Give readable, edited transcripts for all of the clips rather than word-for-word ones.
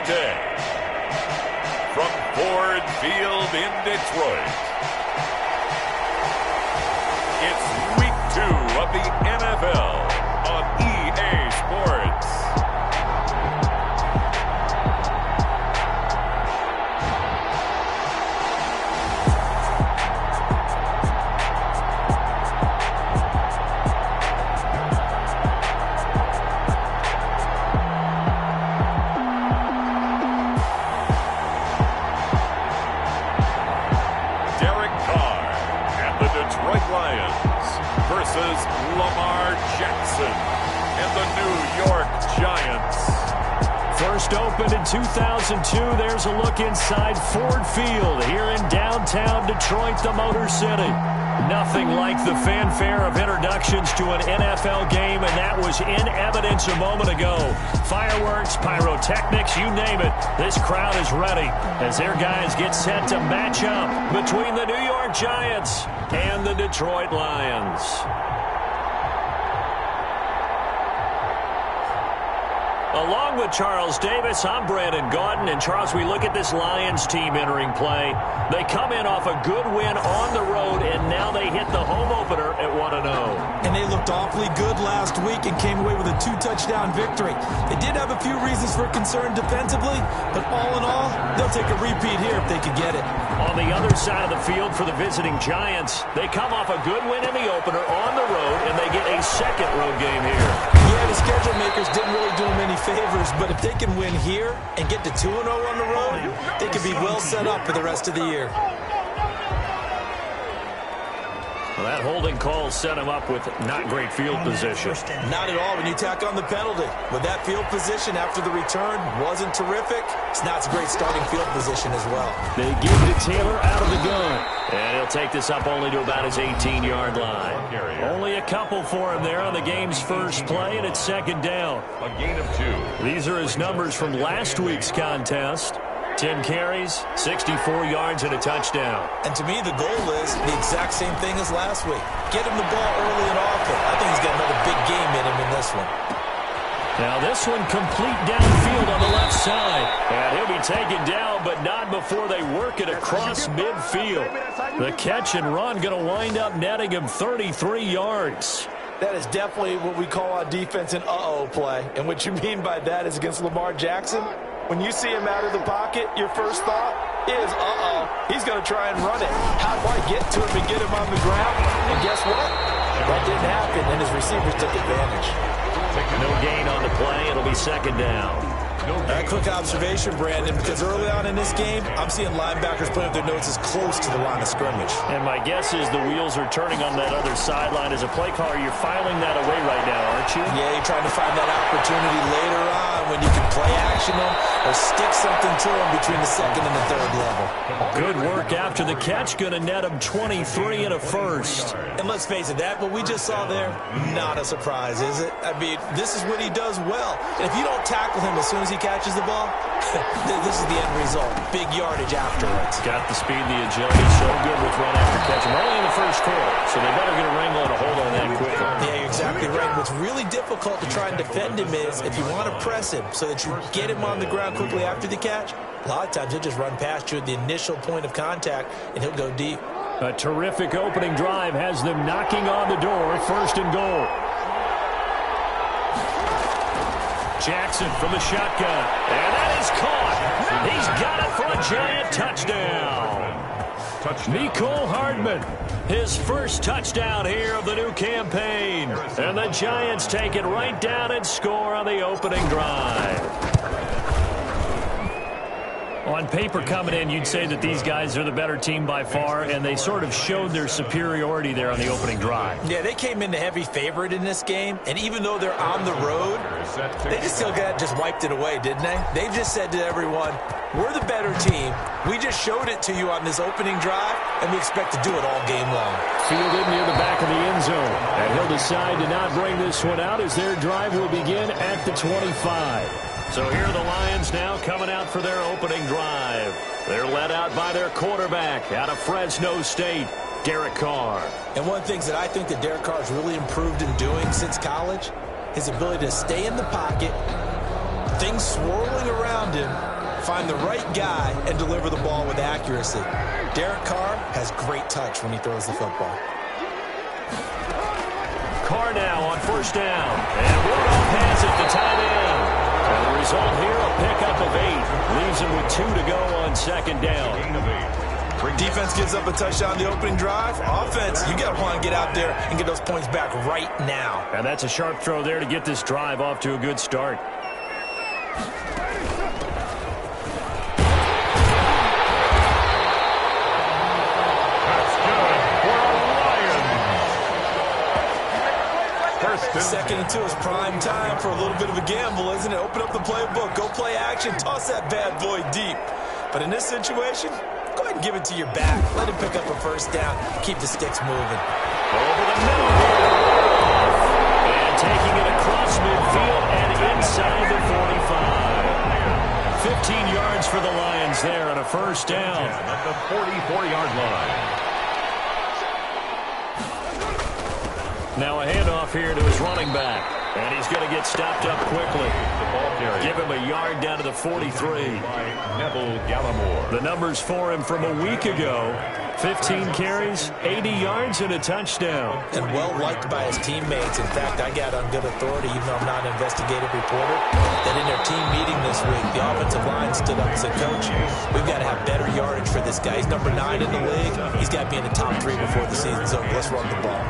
day. From Ford Field in Detroit, it's Week 2 of the NFL on EA Sports. Versus Lamar Jackson and the New York Giants. First opened in 2002, there's a look inside Ford Field here in downtown Detroit, the Motor City. Nothing like the fanfare of introductions to an NFL game, and that was in evidence a moment ago. Fireworks, pyrotechnics, you name it. This crowd is ready as their guys get set to match up between the New York Giants and the Detroit Lions. Along with Charles Davis, I'm Brandon Gaudin. And Charles, we look at this Lions team entering play. They come in off a good win on the road, and now they hit the home opener at 1-0. And they looked awfully good last week and came away with a 2-touchdown victory. They did have a few reasons for concern defensively, but all in all, they'll take a repeat here if they could get it. On the other side of the field for the visiting Giants, they come off a good win in the opener on the road, and they get a second road game here. Yeah, the schedule makers didn't really do them any favors, but if they can win here and get to 2-0 on the road, they can be well set up for the rest of the year. Well, that holding call set him up with not great field position. Not at all when you tack on the penalty. With that field position after the return wasn't terrific, it's not a great starting field position as well. They give it to Taylor out of the gun. And he'll take this up only to about his 18-yard line. Only a couple for him there on the game's first play, and it's second down. A gain of 2. These are his numbers from last week's contest. 10 carries, 64 yards, and a touchdown. And to me, the goal is the exact same thing as last week. Get him the ball early and often. I think he's got another big game in him in this one. Now this one complete downfield on the left side. And he'll be taken down, but not before they work it across midfield. The catch and run going to wind up netting him 33 yards. That is definitely what we call on defense an uh-oh play. And what you mean by that is against Lamar Jackson, when you see him out of the pocket, your first thought is, uh-oh, he's going to try and run it. How do I get to him and get him on the ground? And guess what? That didn't happen, and his receivers took advantage. No gain on the play. It'll be second down. A quick observation, Brandon, because early on in this game, I'm seeing linebackers putting up their noses close to the line of scrimmage. And my guess is the wheels are turning on that other sideline. As a play caller, you're filing that away right now, aren't you? Yeah, you're trying to find that opportunity later on when you can play action them or stick something to them between the second and the third level. Good work after the catch. Going to net him 23 and a first. And let's face it, that what we just saw there, not a surprise, is it? I mean, this is what he does well. And if you don't tackle him as soon as he catches the ball, this is the end result. Big yardage afterwards. Got the speed, the agility, so good with run after catch. I'm only in the first quarter, so they better get a wrangle and a hold on that quickly. Yeah, you're exactly right. What's really difficult to try and defend him is if you want to press him so that you get him on the ground quickly after the catch, a lot of times he'll just run past you at the initial point of contact, and he'll go deep. A terrific opening drive has them knocking on the door, first and goal. Jackson from the shotgun, and that is caught. He's got it for a Giant touchdown. Mecole Hardman, his first touchdown here of the new campaign. And the Giants take it right down and score on the opening drive. On paper coming in, you'd say that these guys are the better team by far, and they sort of showed their superiority there on the opening drive. Yeah, they came in the heavy favorite in this game, and even though they're on the road, they just still just wiped it away, didn't they? They just said to everyone, we're the better team. We just showed it to you on this opening drive, and we expect to do it all game long. Fielded near the back of the end zone, and he'll decide to not bring this one out as their drive will begin at the 25. So here are the Lions now coming out for their opening drive. They're led out by their quarterback out of Fresno State, Derek Carr. And one of the things that I think that Derek Carr has really improved in doing since college, his ability to stay in the pocket, things swirling around him, find the right guy and deliver the ball with accuracy. Derek Carr has great touch when he throws the football. Carr now on first down. And Rudolph has it to tight end. And the result here, a pickup of 8. Leaves him with 2 to go on second down. Defense gives up a touchdown the opening drive. Offense, you got to want to get out there and get those points back right now. And that's a sharp throw there to get this drive off to a good start. Second and 2 is prime time for a little bit of a gamble, isn't it? Open up the playbook, go play action, toss that bad boy deep. But in this situation, go ahead and give it to your back. Let him pick up a first down. Keep the sticks moving. Over the middle here. And taking it across midfield and inside the 45. 15 yards for the Lions there on a first down. At the 44-yard line. Now a handoff here to his running back. And he's going to get stopped up quickly. Give him a yard down to the 43. The numbers for him from a week ago. 15 carries, 80 yards, and a touchdown. And well-liked by his teammates. In fact, I got on good authority, even though I'm not an investigative reporter, that in their team meeting this week, the offensive line stood up and said, Coach, we've got to have better yardage for this guy. He's number 9 in the league. He's got to be in the top 3 before the season's over. Let's run the ball.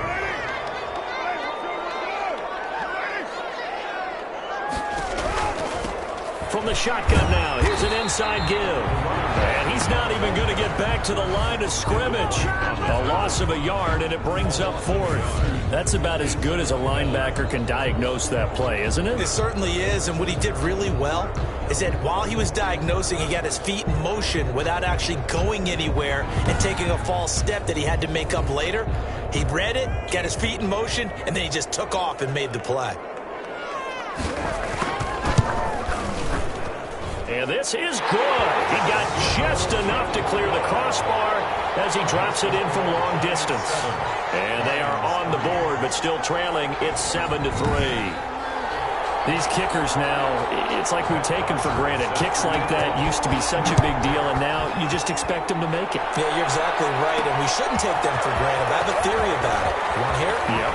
From the shotgun now, here's an inside give. And he's not even going to get back to the line of scrimmage. A loss of a yard, and it brings up 4th. That's about as good as a linebacker can diagnose that play, isn't it? It certainly is, and what he did really well is that while he was diagnosing, he got his feet in motion without actually going anywhere and taking a false step that he had to make up later. He read it, got his feet in motion, and then he just took off and made the play. And this is good. He got just enough to clear the crossbar as he drops it in from long distance. And they are on the board, but still trailing. It's 7-3. These kickers now, it's like we take them for granted. Kicks like that used to be such a big deal, and now you just expect them to make it. Yeah, you're exactly right, and we shouldn't take them for granted. I have a theory about it. You want to hear it? Yep.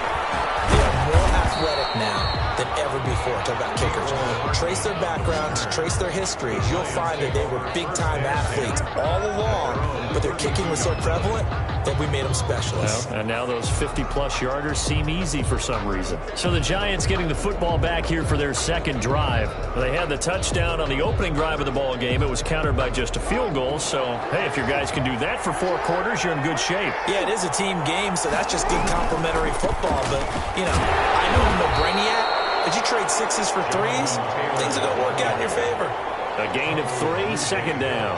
They are more athletic now than ever before. Talk about kickers. Trace their backgrounds, trace their histories. You'll find that they were big-time athletes all along, but their kicking was so prevalent that we made them specialists. Well, and now those 50-plus yarders seem easy for some reason. So the Giants getting the football back here for their second drive. They had the touchdown on the opening drive of the ball game. It was countered by just a field goal. So, hey, if your guys can do that for 4 quarters, you're in good shape. Yeah, it is a team game, so that's just good complimentary football. But, you know, I know I'm no brainiac. But you trade 6s for 3s, things are going to work out in your favor. A gain of 3, second down.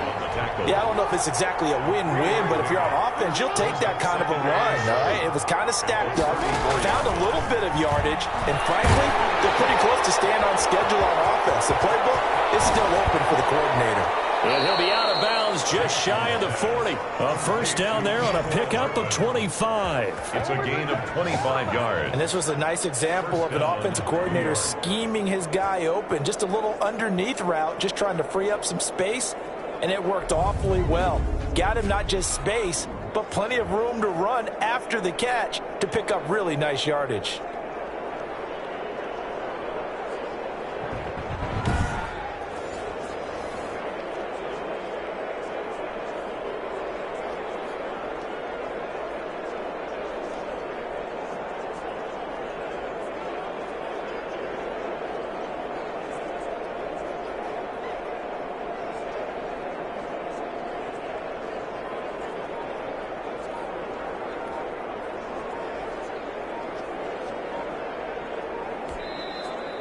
Yeah, I don't know if it's exactly a win-win, but if you're on offense, you'll take that kind of a run, all right? It was kind of stacked up, found a little bit of yardage, and frankly, they're pretty close to staying on schedule on offense. The playbook is still open for the coordinator. And he'll be out of bounds just shy of the 40. A first down there on a pickup of 25. It's a gain of 25 yards. And this was a nice example of an offensive coordinator scheming his guy open. Just a little underneath route, just trying to free up some space, and it worked awfully well. Got him not just space, but plenty of room to run after the catch to pick up really nice yardage.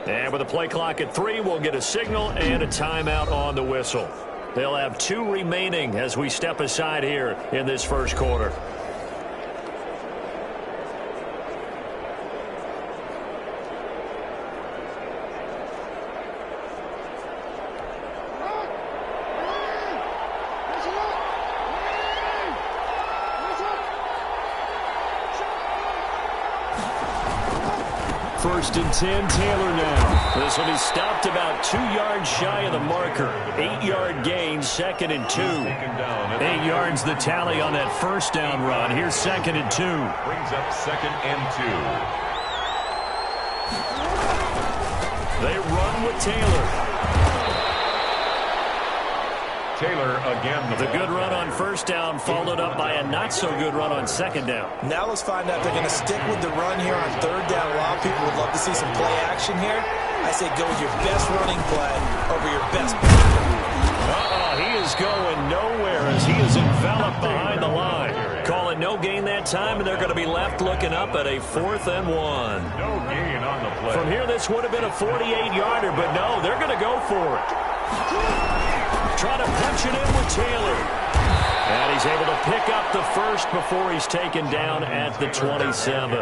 And with a play clock at 3, we'll get a signal and a timeout on the whistle. They'll have 2 remaining as we step aside here in this first quarter. 1st and 10, Taylor now. This will be stopped about 2 yards shy of the marker. 8-yard gain, 2nd and 2. 8 yards the tally on that 1st down run. Here's 2nd and 2. Brings up 2nd and 2. They run with Taylor. Taylor again. The good run on 1st down followed up by a not-so-good run on 2nd down. Now let's find out if they're going to stick with the run here on 3rd down. A lot of people would love to see some play action here. I say go with your best running play over your best He is going nowhere as he is enveloped behind the line. Call it no gain that time, and they're going to be left looking up at a 4th and 1. No gain on the play. From here, this would have been a 48-yarder, but no, they're going to go for it. Try to punch it in with Taylor. And he's able to pick up the 1st before he's taken down at the 27.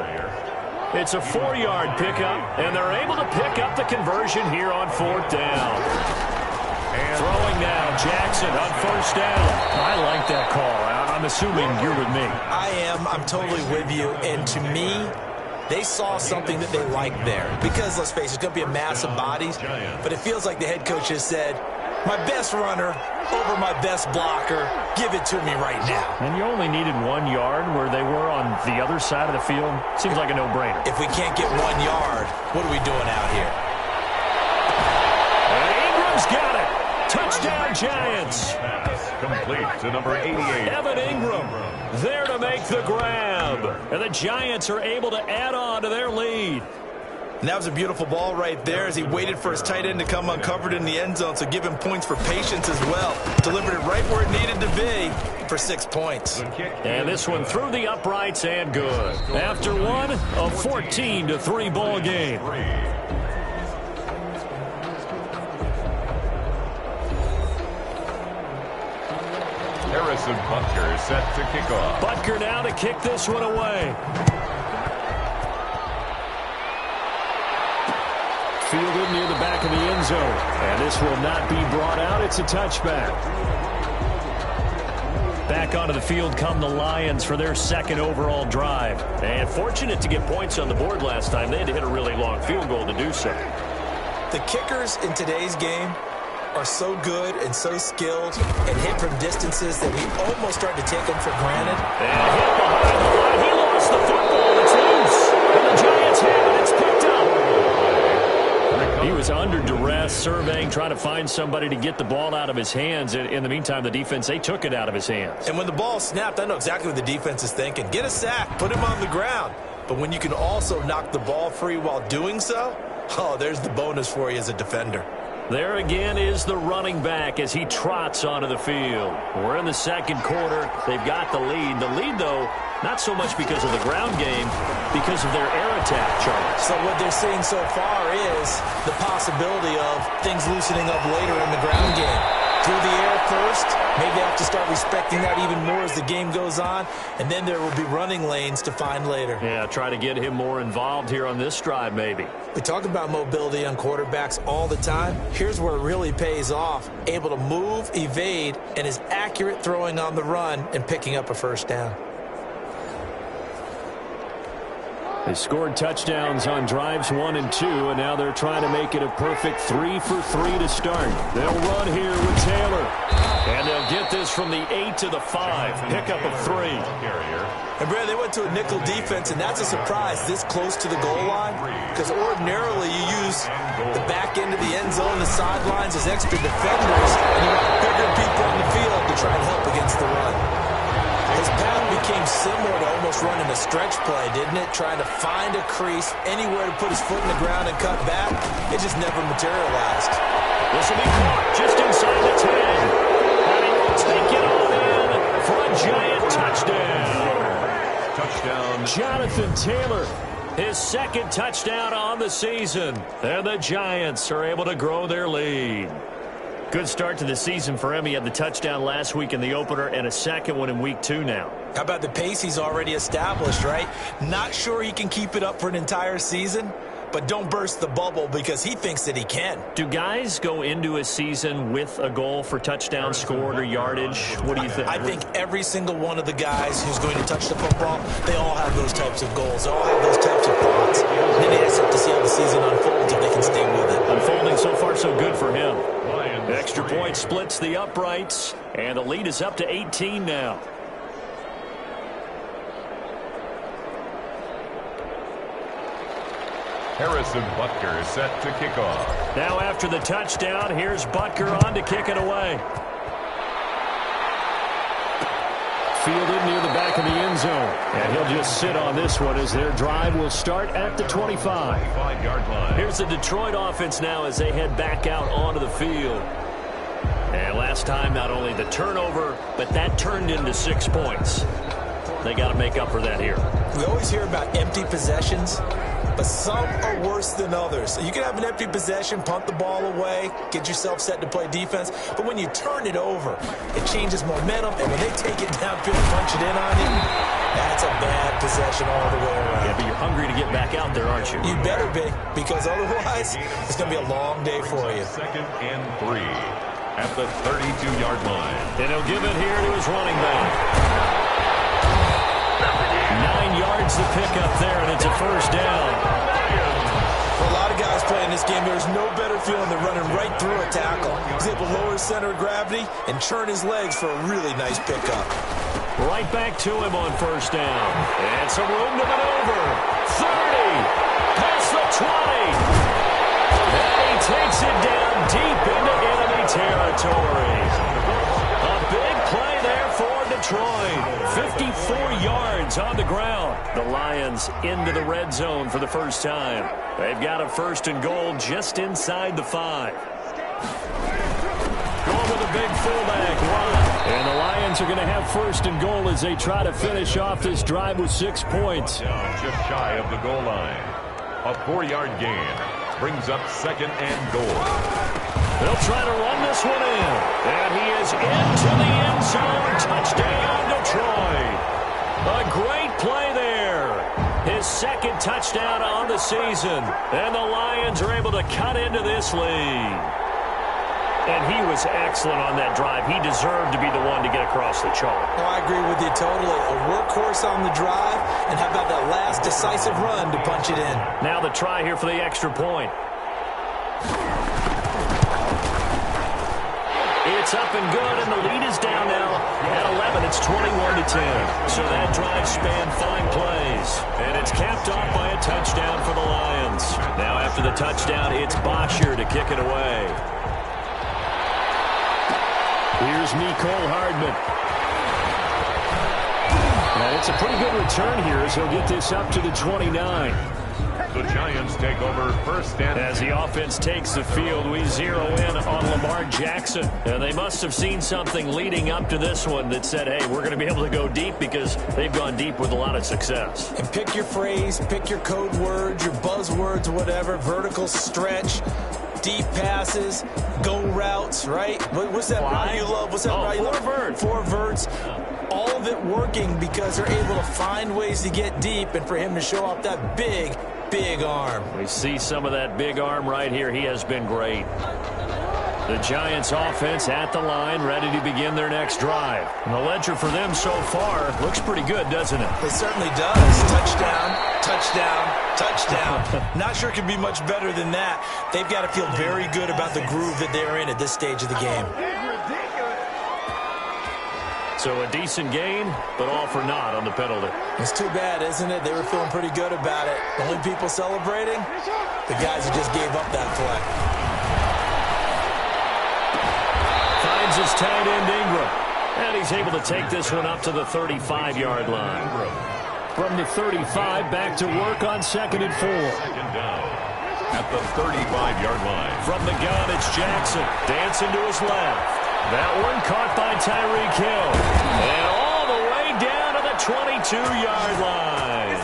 It's a 4-yard pickup, and they're able to pick up the conversion here on 4th down. Throwing now, Jackson on 1st down. I like that call. I'm assuming you're with me. I am. I'm totally with you. And to me, they saw something that they liked there. Because, let's face it, it's going to be a mass of bodies. But it feels like the head coach has said, my best runner over my best blocker, give it to me right now. And you only needed 1 yard where they were on the other side of the field. Seems like a no-brainer. If we can't get 1 yard, what are we doing out here? And Ingram's got it. Touchdown, Giants. Complete to number 88. Evan Ingram there to make the grab. And the Giants are able to add on to their lead. And that was a beautiful ball right there as he waited for his tight end to come uncovered in the end zone, so give him points for patience as well. Delivered it right where it needed to be for 6 points. And this one through the uprights and good. After one, a 14-3 ball game. Harrison Butker set to kick off. Butker now to kick this one away. Fielded near the back of the end zone. And this will not be brought out. It's a touchback. Back onto the field come the Lions for their 2nd overall drive. And fortunate to get points on the board last time. They had to hit a really long field goal to do so. The kickers in today's game are so good and so skilled and hit from distances that we almost start to take them for granted. And hit behind the line. He lost the football. It's loose. And the Giants have it. It's picked up. He was under duress, surveying, trying to find somebody to get the ball out of his hands. In the meantime, the defense, they took it out of his hands. And when the ball snapped, I know exactly what the defense is thinking. Get a sack. Put him on the ground. But when you can also knock the ball free while doing so, oh, there's the bonus for you as a defender. There again is the running back as he trots onto the field. We're in the 2nd quarter. They've got the lead. The lead, though, not so much because of the ground game, because of their air attack, Charles. So what they're seeing so far is the possibility of things loosening up later in the ground game. Through the air first, maybe they have to start respecting that even more as the game goes on, and then there will be running lanes to find later. Yeah, try to get him more involved here on this drive, maybe. We talk about mobility on quarterbacks all the time. Here's where it really pays off. Able to move, evade, and is accurate throwing on the run and picking up a 1st down. They scored touchdowns on drives 1 and 2, and now they're trying to make it a perfect 3 for 3 to start. They'll run here with Taylor. And they'll get this from the 8 to the 5. Pickup of 3. And, Brad, they went to a nickel defense, and that's a surprise this close to the goal line, because ordinarily you use the back end of the end zone, the sidelines as extra defenders, and you want bigger people on the field to try and help against the run. His path became similar to almost running a stretch play, didn't it? Trying to find a crease, anywhere to put his foot in the ground and cut back. It just never materialized. This will be caught just inside the 10. And he will take it all in for a Giant touchdown. Touchdown. Jonathan Taylor, his 2nd touchdown on the season. And the Giants are able to grow their lead. Good start to the season for him. He had the touchdown last week in the opener and a 2nd one in week 2 now. How about the pace he's already established, right? Not sure he can keep it up for an entire season, but don't burst the bubble because he thinks that he can. Do guys go into a season with a goal for touchdown scored or yardage? What do you think? I think every single one of the guys who's going to touch the football, they all have those types of goals. They all have those types of thoughts. And then they just have to see how the season unfolds if they can stay with it. Unfolding so far so good for him. The extra point splits the uprights, and the lead is up to 18 now. Harrison Butker set to kick off. Now after the touchdown, here's Butker on to kick it away. Fielded near the back of the end zone. And he'll just sit on this one as their drive will start at the 25. 25-yard line. Here's the Detroit offense now as they head back out onto the field. And last time, not only the turnover, but that turned into 6 points. They got to make up for that here. We always hear about empty possessions, but some are worse than others. You can have an empty possession, punt the ball away, get yourself set to play defense, but when you turn it over, it changes momentum, and when they take it downfield and punch it in on you, that's a bad possession all the way around. Yeah, but you're hungry to get back out there, aren't you? You better be, because otherwise, it's going to be a long day for you. 2nd and 3 at the 32-yard line. And he'll give it here to his running back. 9 yards to pick up there, and it's a first down. For a lot of guys playing this game, there's no better feeling than running right through a tackle. He's able to lower his center of gravity and churn his legs for a really nice pickup. Right back to him on first down. And some room to maneuver. 30. Past the 20. And he takes it down deep into enemy territory. A big play there for Detroit. 54 yards on the ground. The Lions into the red zone for the first time. They've got a 1st and goal just inside the 5. Going with a big fullback run. And the Lions are going to have 1st and goal as they try to finish off this drive with 6 points. Just shy of the goal line. A 4-yard gain brings up 2nd and goal. They'll try to run this one in. And he is into the end zone. Touchdown, Detroit. A great play there. His 2nd touchdown on the season. And the Lions are able to cut into this lead. And he was excellent on that drive. He deserved to be the one to get across the chalk. Oh, I agree with you totally. A workhorse on the drive, and how about that last decisive run to punch it in? Now the try here for the extra point. It's up and good, and the lead is down now at 11. It's 21-10. So that drive spanned 5 plays, and it's capped off by a touchdown for the Lions. Now after the touchdown, it's Bosher to kick it away. Here's Nicole Hardman. And it's a pretty good return here as he'll get this up to the 29. The Giants take over 1st and... As the offense takes the field, we zero in on Lamar Jackson. And they must have seen something leading up to this one that said, hey, we're going to be able to go deep because they've gone deep with a lot of success. And pick your phrase, pick your code words, your buzzwords, whatever, vertical stretch, deep passes, go routes, right? What's that route you love? What's that route you love? 4 verts. 4 verts. All of it working because they're able to find ways to get deep and for him to show off that big arm. We see some of that big arm right here. He has been great. The Giants offense at the line, ready to begin their next drive. And the ledger for them so far looks pretty good, doesn't it? It certainly does. Touchdown, touchdown, touchdown. Not sure it could be much better than that. They've got to feel very good about the groove that they're in at this stage of the game. So a decent gain, but all for naught on the penalty. It's too bad, isn't it? They were feeling pretty good about it. The only people celebrating, the guys who just gave up that play. Finds his tight end Ingram. And he's able to take this one up to the 35-yard line. From the 35, back to work on 2nd and 4. 2nd down at the 35-yard line. From the gun, it's Jackson. Dancing to his left. That one caught by Tyreek Hill. And all the way down to the 22-yard line.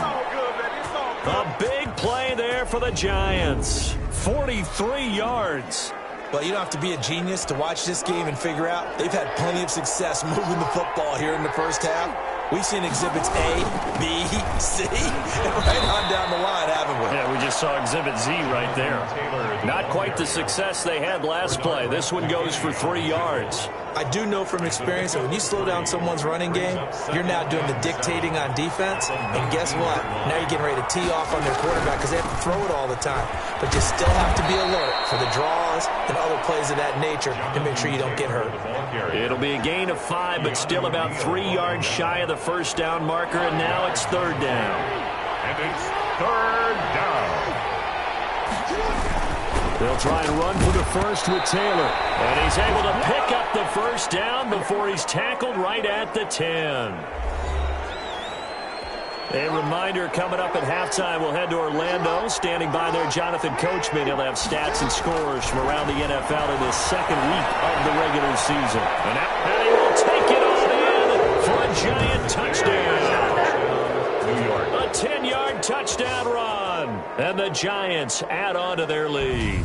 A big play there for the Giants. 43 yards. Well, you don't have to be a genius to watch this game and figure out they've had plenty of success moving the football here in the first half. We've seen exhibits A, B, C, and right on down the line, haven't we? Yeah, we just saw exhibit Z right there. Not quite the success they had last play. This one goes for 3 yards. I do know from experience that when you slow down someone's running game, you're now doing the dictating on defense. And guess what? Now you're getting ready to tee off on their quarterback because they have to throw it all the time. But you still have to be alert for the draws and other plays of that nature to make sure you don't get hurt. It'll be a gain of 5, but still about 3 yards shy of the first down marker, and now it's 3rd down. And it's 3rd down. They'll try and run for the first with Taylor. And he's able to pick up the first down before he's tackled right at the 10. A reminder, coming up at halftime, we'll head to Orlando. Standing by there, Jonathan Coachman. He'll have stats and scores from around the NFL in the second week of the regular season. And he will take it all in for a giant touchdown. New York. A 10-yard touchdown run. And the Giants add on to their lead.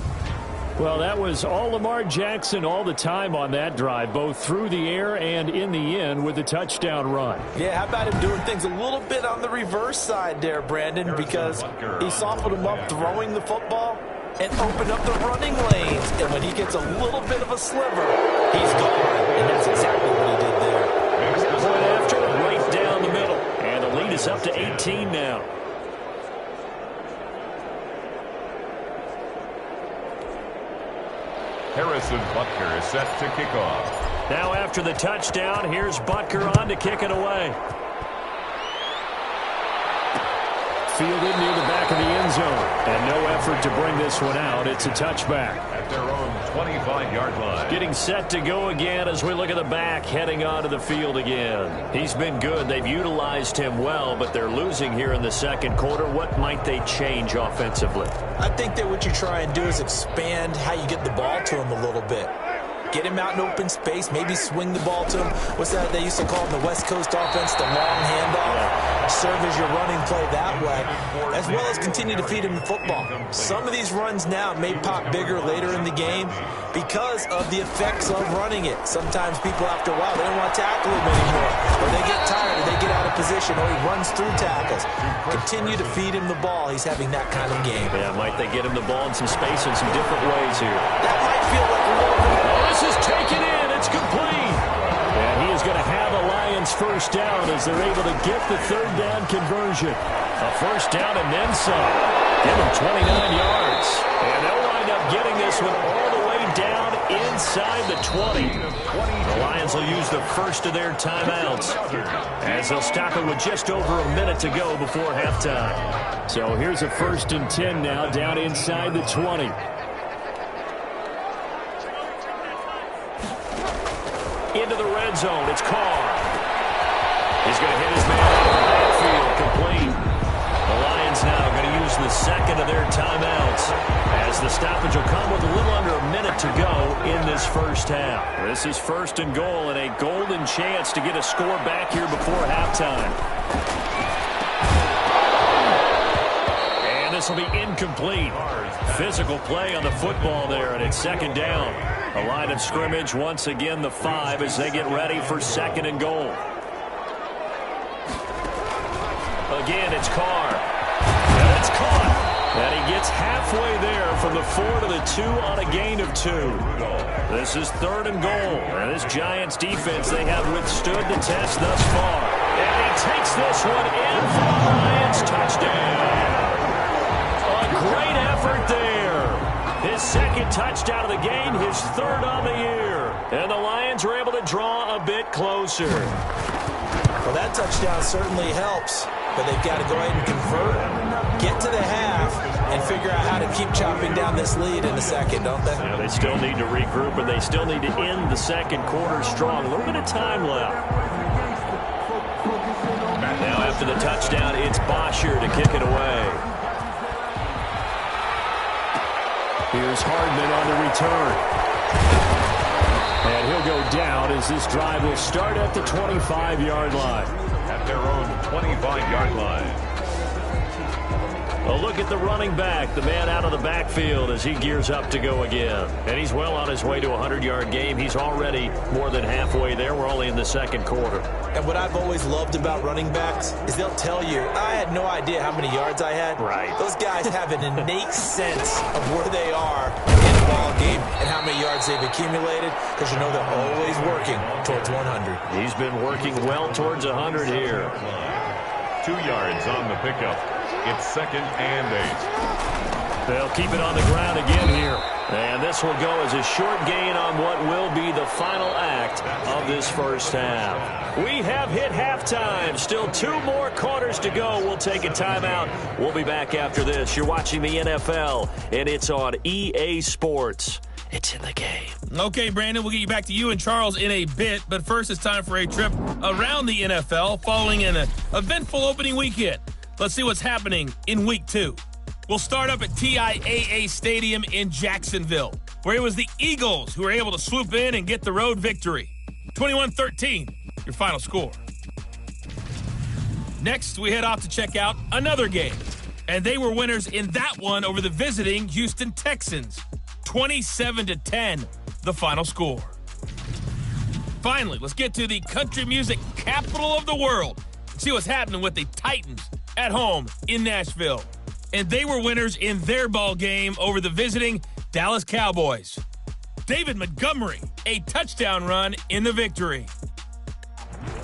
Well, that was all Lamar Jackson all the time on that drive, both through the air and in the end with the touchdown run. Yeah, how about him doing things a little bit on the reverse side there, Brandon, because he softened him up throwing the football and opened up the running lanes. And when he gets a little bit of a sliver, he's gone. And that's exactly what he did there. Point after, right down the middle. And the lead is up to 18 now. Harrison Butker is set to kick off. Now after the touchdown, here's Butker on to kick it away. Fielded near the back of the end zone. And no effort to bring this one out. It's a touchback. At their own 25-yard line. Getting set to go again as we look at the back heading onto the field again. He's been good. They've utilized him well, but they're losing here in the second quarter. What might they change offensively? I think that what you try and do is expand how you get the ball to him a little bit. Get him out in open space, maybe swing the ball to him. What's that they used to call in the West Coast offense, the long handoff? Serve as your running play that way, as well as continue to feed him the football. Some of these runs now may pop bigger later in the game because of the effects of running it. Sometimes people, after a while, they don't want to tackle him anymore. Or they get tired, or they get out of position, or he runs through tackles. Continue to feed him the ball. He's having that kind of game. Yeah, might they get him the ball in some space in some different ways here? That might feel like a little bit. This is taken in. It's complete. And he is going to have a Lions first down as they're able to get the third down conversion. A first down and then some. Give him 29 yards. And they'll wind up getting this one all the way down inside the 20. The Lions will use the first of their timeouts as they'll stop it with just over a minute to go before halftime. So here's a 1st and 10 now down inside the 20. Into the red zone. It's Carr. He's going to hit his man out of the backfield. Complete. The Lions now going to use the second of their timeouts as the stoppage will come with a little under a minute to go in this first half. This is 1st and goal and a golden chance to get a score back here before halftime. And this will be incomplete. Physical play on the football there, and it's 2nd down. A line of scrimmage, once again the 5 as they get ready for 2nd and goal. Again, it's Carr. And it's caught. And he gets halfway there from the 4 to the 2 on a gain of 2. This is 3rd and goal. And this Giants defense, they have withstood the test thus far. And he takes this one in for the Lions touchdown. A great effort there. His 2nd touchdown of the game, his 3rd on the year. And the Lions are able to draw a bit closer. Well, that touchdown certainly helps, but they've got to go ahead and convert, get to the half, and figure out how to keep chopping down this lead in the second, don't they? Yeah, they still need to regroup, and they still need to end the second quarter strong. A little bit of time left. Now after the touchdown, it's Bosher to kick it away. Here's Hardman on the return. And he'll go down as this drive will start at the 25-yard line. At their own 25-yard line. A look at the running back, the man out of the backfield as he gears up to go again. And he's well on his way to a 100-yard game. He's already more than halfway there. We're only in the second quarter. And what I've always loved about running backs is they'll tell you, I had no idea how many yards I had. Right. Those guys have an innate sense of where they are in the ball game and how many yards they've accumulated, because you know they're always working towards 100. He's been working well towards 100 here. 2 yards on the pickup. It's 2nd and 8. They'll keep it on the ground again here. And this will go as a short gain on what will be the final act of this first half. We have hit halftime. Still 2 more quarters to go. We'll take a timeout. We'll be back after this. You're watching the NFL, and it's on EA Sports. It's in the game. Okay, Brandon, we'll get you back to you and Charles in a bit. But first, it's time for a trip around the NFL following an eventful opening weekend. Let's see what's happening in Week 2. We'll start up at TIAA Stadium in Jacksonville, where it was the Eagles who were able to swoop in and get the road victory. 21-13, your final score. Next, we head off to check out another game. And they were winners in that one over the visiting Houston Texans. 27-10, the final score. Finally, let's get to the country music capital of the world and see what's happening with the Titans at home in Nashville. And they were winners in their ball game over the visiting Dallas Cowboys. David Montgomery, a touchdown run in the victory.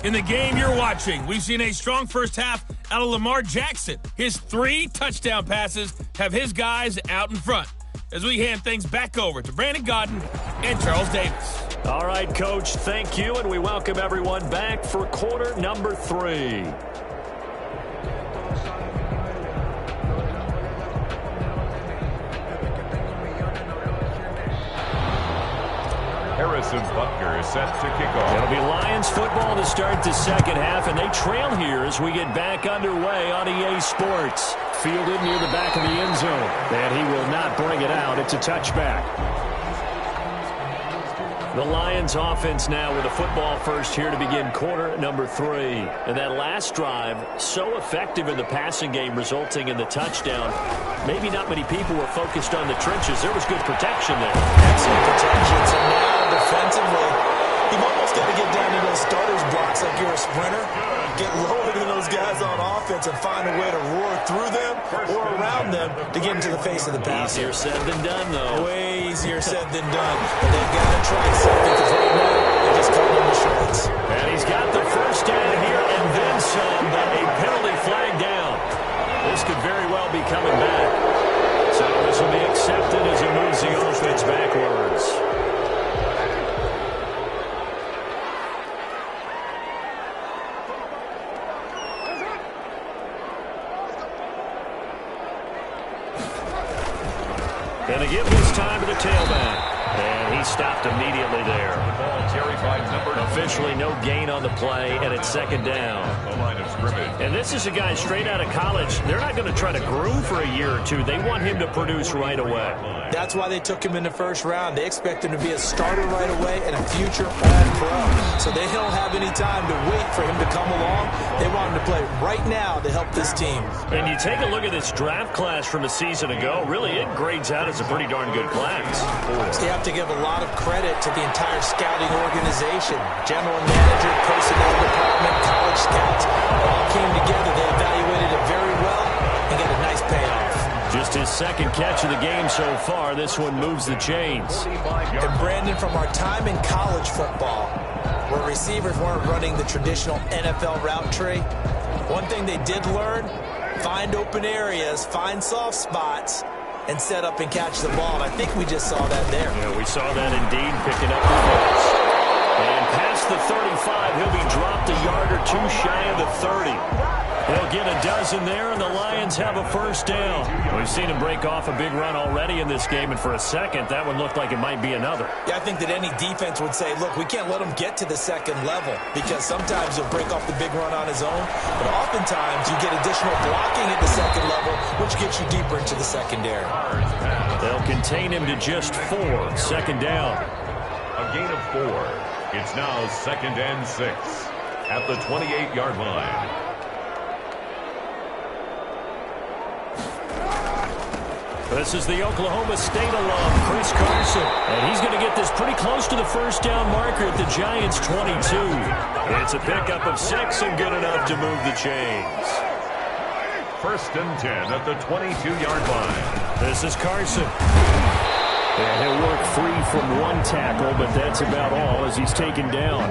In the game you're watching, we've seen a strong first half out of Lamar Jackson. His 3 touchdown passes have his guys out in front. As we hand things back over to Brandon Godden and Charles Davis. All right, Coach, thank you, and we welcome everyone back for quarter number 3. Harrison Butker is set to kick off. It'll be Lions football to start the second half, and they trail here as we get back underway on EA Sports. Fielded near the back of the end zone, and he will not bring it out. It's a touchback. The Lions offense now with a football first here to begin quarter number 3. And that last drive, so effective in the passing game, resulting in the touchdown. Maybe not many people were focused on the trenches. There was good protection there. Excellent protection. So now defensively, you've almost got to get down to those starters blocks like you're a sprinter. Get lower than those guys on offense and find a way to roar through them or around them to get into the face of the pass. Easier said than done, though. Way easier said than done. But they've got to try something because right now they're just cutting them to shreds. And he's got the first down here and then some, but a penalty flag down. This could very well be coming back. So this will be accepted as he moves the offense backwards. And they give this time to the tailback. And he stopped immediately there. The ball carried by number 9. Officially no gain on the play, and it's second down. The line of scrimmage. And this is a guy straight out of college. They're not going to try to groom for a year or two. They want him to produce right away. That's why they took him in the first round. They expect him to be a starter right away and a future all-pro. So they don't have any time to wait for him to come along. They want him to play right now to help this team. And you take a look at this draft class from a season ago. Really, it grades out as a pretty darn good class. You have to give a lot of credit to the entire scouting organization. General manager, personnel department, college scouts, all came together. They evaluated it very well and got a nice payoff. Just his second catch of the game so far. This one moves the chains. And Brandon, from our time in college football, where receivers weren't running the traditional NFL route tree, one thing they did learn, find open areas, find soft spots, and set up and catch the ball. And I think we just saw that there. Yeah, we saw that indeed, picking up the first. And past the 35, he'll be dropped a yard or two shy of the 30. He'll get a dozen there, and the Lions have a first down. We've seen him break off a big run already in this game, and for a second, that one looked like it might be another. Yeah, I think that any defense would say, look, we can't let him get to the second level, because sometimes he'll break off the big run on his own, but oftentimes you get additional blocking at the second level, which gets you deeper into the secondary. They'll contain him to just 4. Second down. A gain of 4. It's now 2nd and 6 at the 28-yard line. This is the Oklahoma State alum, Chris Carson. And he's going to get this pretty close to the first down marker at the Giants' 22. It's a pickup of 6 and good enough to move the chains. 1st and 10 at the 22-yard line. This is Carson. And he'll work free from one tackle, but that's about all as he's taken down.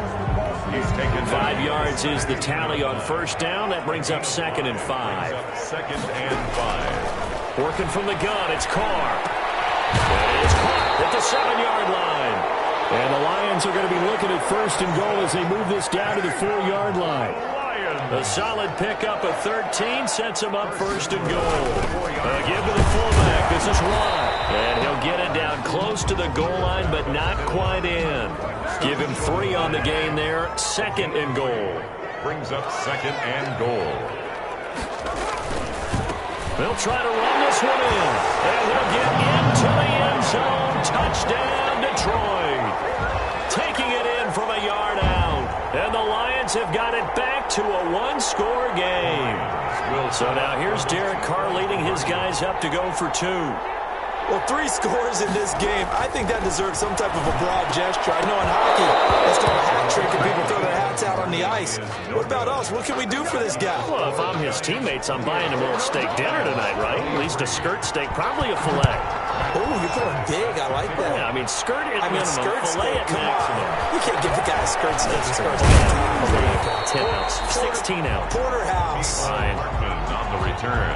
He's taken 5 yards is the tally on first down. That brings up 2nd and 5. 2nd and 5. Working from the gun, it's Carr. And it's caught at the 7-yard line. And the Lions are going to be looking at 1st and goal as they move this down to the 4-yard line. A solid pickup of 13 sets him up 1st and goal. Give to the fullback. This is Watt. And he'll get it down close to the goal line, but not quite in. Give him 3 on the game there. 2nd and goal. Brings up 2nd and goal. They'll try to run this one in. And they'll get into the end zone. Touchdown, Detroit. Taking it in from a yard out. And the Lions have got it back to a 1-score game. So now here's Derek Carr leading his guys up to go for 2. Well, 3 scores in this game. I think that deserves some type of a broad gesture. I know in hockey, that's called a hat trick, and people throw their hats out on the ice. What about us? What can we do for this guy? Well, if I'm his teammates, I'm buying him a little steak dinner tonight, right? At least a skirt steak, probably a filet. Oh, you're going big. I like that. Yeah, I mean, skirt at minimum, skirt filet steak. at Come maximum. on. You can't give the guy a skirt steak. Skirt steak. 10 ounce, 16 ounce. Porterhouse. Fine. On the return.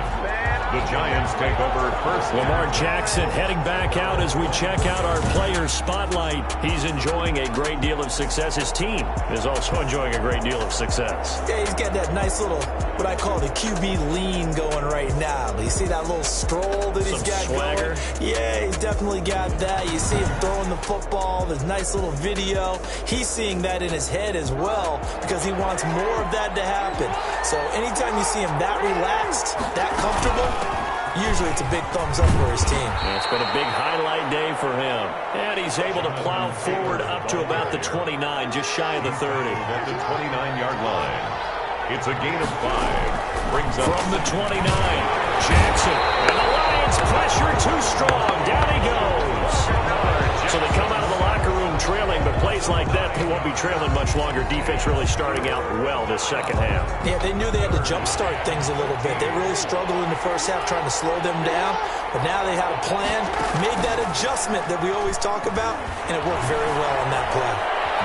The Giants take over 1st. Lamar Jackson heading back out as we check out our player spotlight. He's enjoying a great deal of success. His team is also enjoying a great deal of success. Yeah, he's got that nice little, what I call the QB lean going right now. You see that little stroll that he's got swagger. going? Yeah, he's definitely got that. You see him throwing the football, this nice little video. He's seeing that in his head as well because he wants more of that to happen. So anytime you see him that relaxed, that comfortable, usually it's a big thumbs up for his team. Yeah, it's been a big highlight day for him. And he's able to plow forward up to about the 29, just shy of the 30. At the 29-yard line. It's a gain of 5. Brings up from the 29. Jackson. And the Lions pressure too strong. Down he goes. So they come out of the locker room trailing, but plays like that, they won't be trailing much longer. Defense really starting out well this second half. Yeah, they knew they had to jumpstart things a little bit. They really struggled in the first half trying to slow them down, but now they had a plan, made that adjustment that we always talk about, and it worked very well on that play.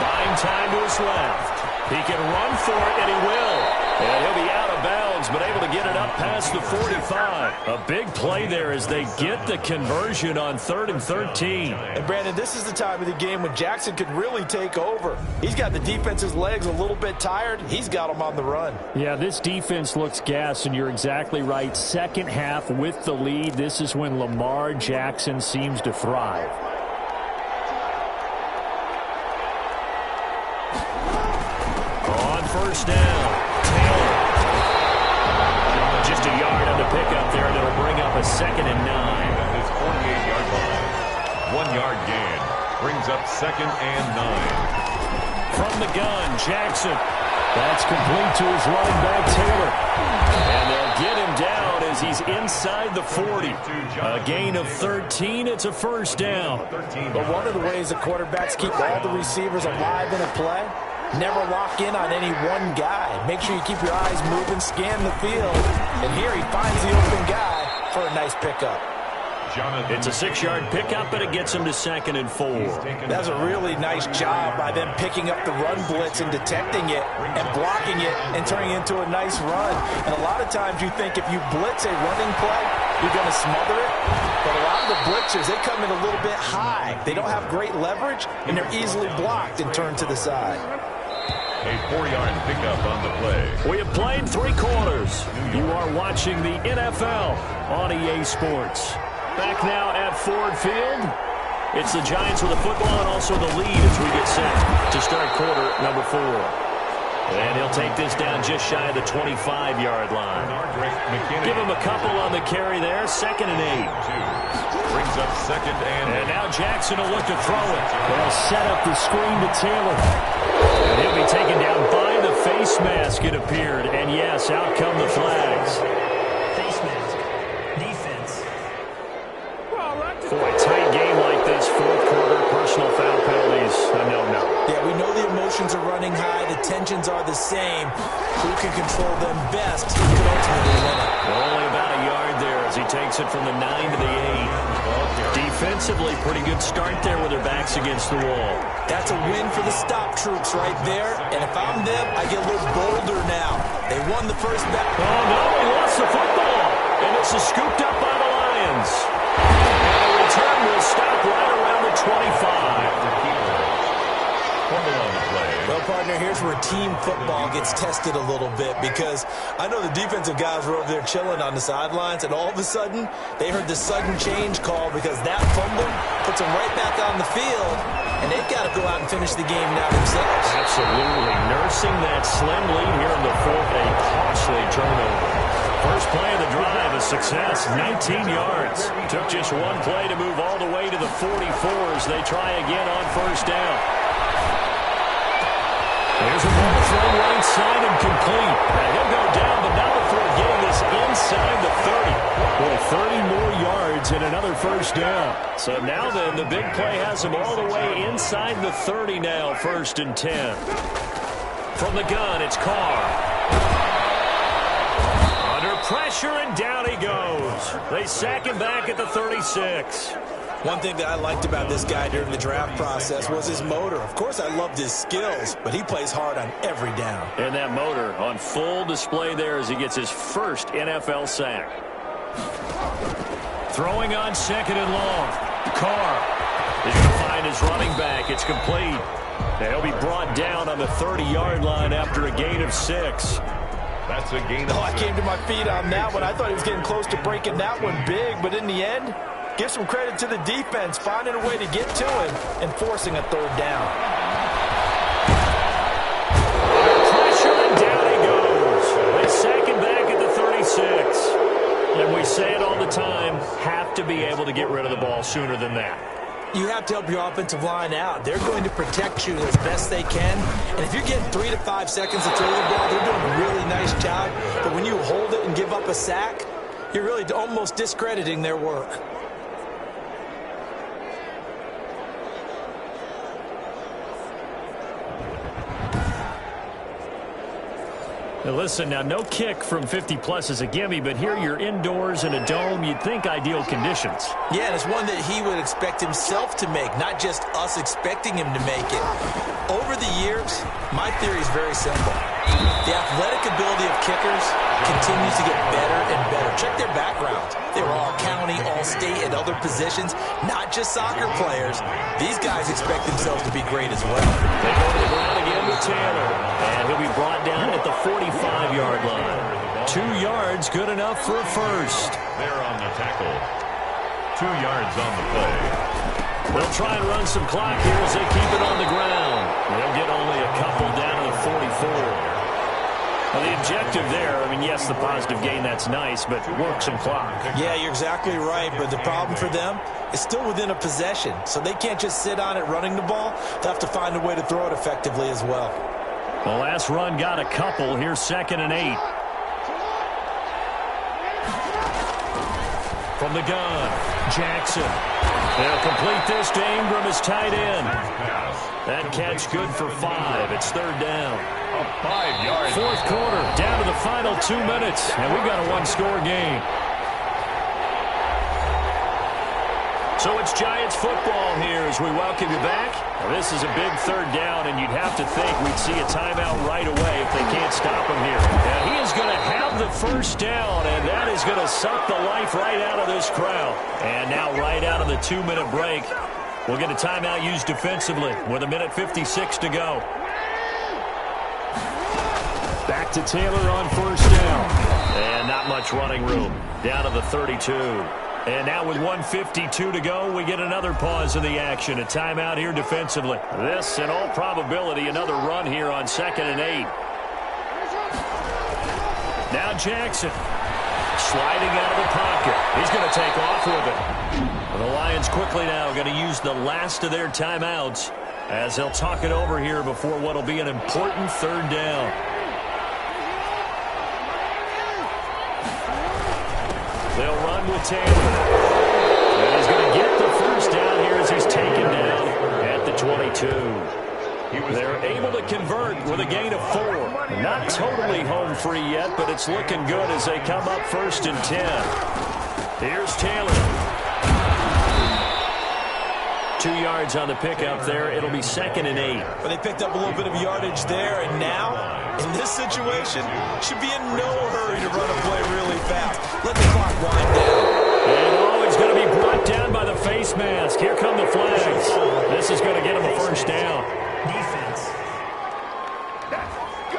Buying time to his left. He can run for it, and he will. And he'll be out of bounds, but able to get it up past the 45. A big play there as they get the conversion on 3rd and 13. And, Brandon, this is the time of the game when Jackson could really take over. He's got the defense's legs a little bit tired. He's got them on the run. Yeah, this defense looks gassed, and you're exactly right. Second half with the lead, this is when Lamar Jackson seems to thrive. On first down, Taylor. Just a yard on the pickup there, and it'll bring up a 2nd and 9. at his 48-yard line. 1-yard gain. Brings up 2nd and 9. From the gun, Jackson. That's complete to his running back, Taylor. And they'll get him down as he's inside the 40. A gain of 13. It's a first down. But one of the ways the quarterbacks keep all the receivers alive in a play, never lock in on any one guy. Make sure you keep your eyes moving, scan the field. And here he finds the open guy for a nice pickup. It's a 6-yard pickup, but it gets him to 2nd and 4. That's a really nice job by them picking up the run blitz and detecting it and blocking it and turning it into a nice run. And a lot of times you think if you blitz a running play, you're going to smother it. But a lot of the blitzers, they come in a little bit high. They don't have great leverage, and they're easily blocked and turned to the side. A 4-yard pickup on the play. We have played 3 quarters. You are watching the NFL on EA Sports. Back now at Ford Field. It's the Giants with the football and also the lead as we get set to start quarter number 4. And he'll take this down just shy of the 25-yard line. Give him a couple on the carry there. 2nd and 8. Brings up 2nd and 8. And now Jackson will look to throw it. They'll set up the screen to Taylor. And he'll be taken down by the face mask, it appeared. And yes, out come the flags. Face mask. Defense. formations are the same, who can control them best can ultimately win it. Only about a yard there as he takes it from the 9 to the 8. Defensively, pretty good start there with their backs against the wall. That's a win for the stop troops right there. And if I'm them, I get a little bolder now. They won the first back. Oh, no, he lost the football. And this is scooped up by the Lions. And the return will stop right around the 25. Well, partner, here's where team football gets tested a little bit, because I know the defensive guys were over there chilling on the sidelines, and all of a sudden, they heard the sudden change call because that fumble puts them right back on the field, and they've got to go out and finish the game now themselves. Absolutely. Nursing that slim lead here in the fourth, a costly turnover. First play of the drive, a success, 19 yards. Took just one play to move all the way to the 44 as they try again on first down. There's a ball thrown right side and complete. And he'll go down, but not before getting this inside the 30. Well, 30 more yards and another first down. So now then, the big play has him all the way inside the 30 now, 1st and 10. From the gun, it's Carr. Under pressure, and down he goes. They sack him back at the 36. One thing that I liked about this guy during the draft process was his motor. Of course, I loved his skills, but he plays hard on every down. And that motor on full display there as he gets his first NFL sack. Throwing on 2nd and long. Carr is going to find his running back. It's complete. And he'll be brought down on the 30-yard line after a gain of 6. That's a gain of 6. I came to my feet on that one. I thought he was getting close to breaking that one big, but in the end, give some credit to the defense, finding a way to get to him and forcing a 3rd down. Pressure, and down he goes. They sack him back at the 36. And we say it all the time, have to be able to get rid of the ball sooner than that. You have to help your offensive line out. They're going to protect you as best they can. And if you're getting 3 to 5 seconds to throw the ball, they're doing a really nice job. But when you hold it and give up a sack, you're really almost discrediting their work. Now listen, now no kick from 50-plus is a gimme, but here you're indoors in a dome. You'd think ideal conditions. Yeah, and it's one that he would expect himself to make, not just us expecting him to make it. Over the years, my theory is very simple. The athletic ability of kickers continues to get better and better. Check their backgrounds. They were all county, all state, and other positions, not just soccer players. These guys expect themselves to be great as well. They go to the ground again with Taylor, and he'll be brought down at the 45-yard line. 2 yards, good enough for a first. They're on the tackle. 2 yards on the play. They'll try and run some clock here as they keep it on the ground. They'll get only a couple down to the 44. Well, the objective there, I mean, yes, the positive gain, that's nice, but work some clock. Yeah, you're exactly right, but the problem for them is still within a possession, so they can't just sit on it running the ball. They'll have to find a way to throw it effectively as well. The last run got a couple. Here's 2nd and 8. From the gun, Jackson. They'll complete this to Ingram as tight end. That catch good for 5. It's 3rd down. A 5-yard. 4th quarter, down to the final 2 minutes, and we've got a 1-score game. So it's Giants football here as we welcome you back. Now, this is a big 3rd down, and you'd have to think we'd see a timeout right away if they can't stop him here. Now, he is going to have the first down, and that is going to suck the life right out of this crowd. And now right out of the 2-minute break, we'll get a timeout used defensively with 1:56 to go. Back to Taylor on first down. And not much running room. Down to the 32. And now with 1:52 to go, we get another pause in the action. A timeout here defensively. This, in all probability, another run here on 2nd and 8. Now Jackson. Sliding out of the pocket. He's going to take off with it. The Lions quickly now going to use the last of their timeouts as they'll talk it over here before what will be an important 3rd down. They'll run with Taylor. And he's going to get the first down here as he's taken down at the 22. They're able to convert with a gain of 4. Not totally home free yet, but it's looking good as they come up 1st and 10. Here's Taylor. 2 yards on the pickup there. It'll be 2nd and 8. But they picked up a little bit of yardage there, and now, in this situation, should be in no hurry to run a play really fast. Let the clock wind down. And he's going to be brought down by the face mask. Here come the flags. This is going to get him a 1st down.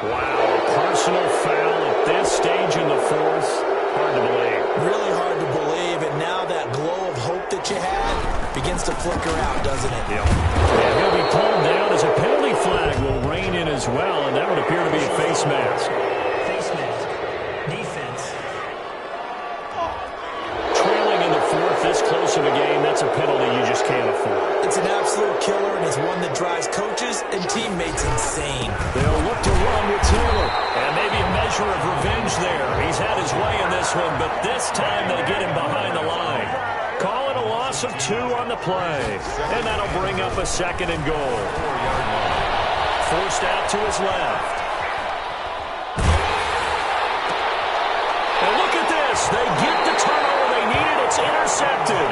Wow, personal foul at this stage in the 4th. Hard to believe. Really hard to believe, and now that glow of hope that you had begins to flicker out, doesn't it? Yeah, he'll be pulled down as a penalty flag will rein in as well, and that would appear to be a face mask. Face mask. Defense. Trailing in the 4th, this close of a game, that's a penalty you just can't afford. It's an absolute killer, and it's one that drives coaches and teammates insane. They'll look to run with Taylor. And maybe a measure of revenge there. He's had his way in this one, but this time they get him behind the line. Call it a loss of 2 on the play. And that'll bring up a 2nd and goal. Forced out to his left. And look at this. They get the turnover they needed. It's intercepted.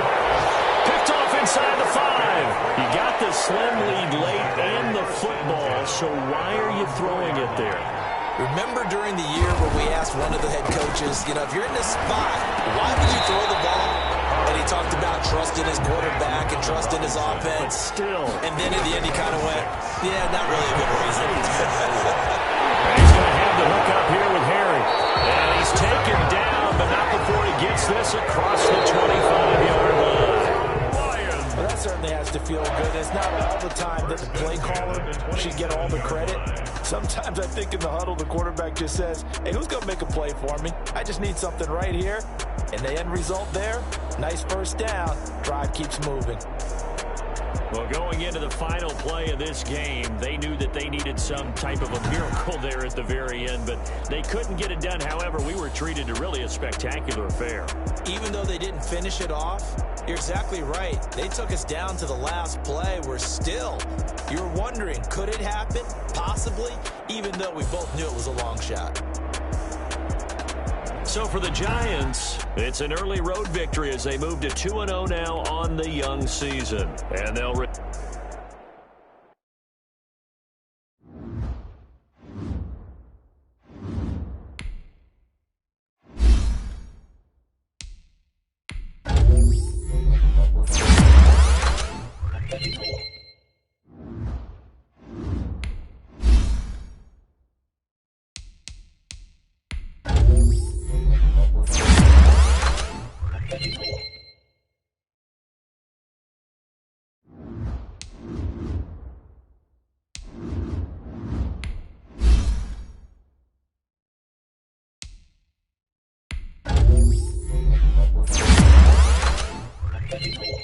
Picked off inside the 5. You got the slim lead late and the football, so why are you throwing it there? Remember during the year when we asked one of the head coaches, if you're in this spot, why would you throw the ball? And he talked about trusting his quarterback and trusting his offense. But still. And then at the end he kind of went, yeah, not really a good reason. He's going to have the hook up here with Harry. And he's taken down, but not before he gets this across the 25-yard line. Well, that certainly has to feel good. It's not all the time that the play caller should get all the credit. Sometimes I think in the huddle, the quarterback just says, hey, who's going to make a play for me? I just need something right here. And the end result there, nice 1st down. Drive keeps moving. Well, going into the final play of this game, they knew that they needed some type of a miracle there at the very end, but they couldn't get it done. However, we were treated to really a spectacular affair. Even though they didn't finish it off, you're exactly right. They took us down to the last play. We're still, you're wondering, could it happen? Possibly, even though we both knew it was a long shot. So for the Giants, it's an early road victory as they move to 2-0 now on the young season. And they'll... Thank you.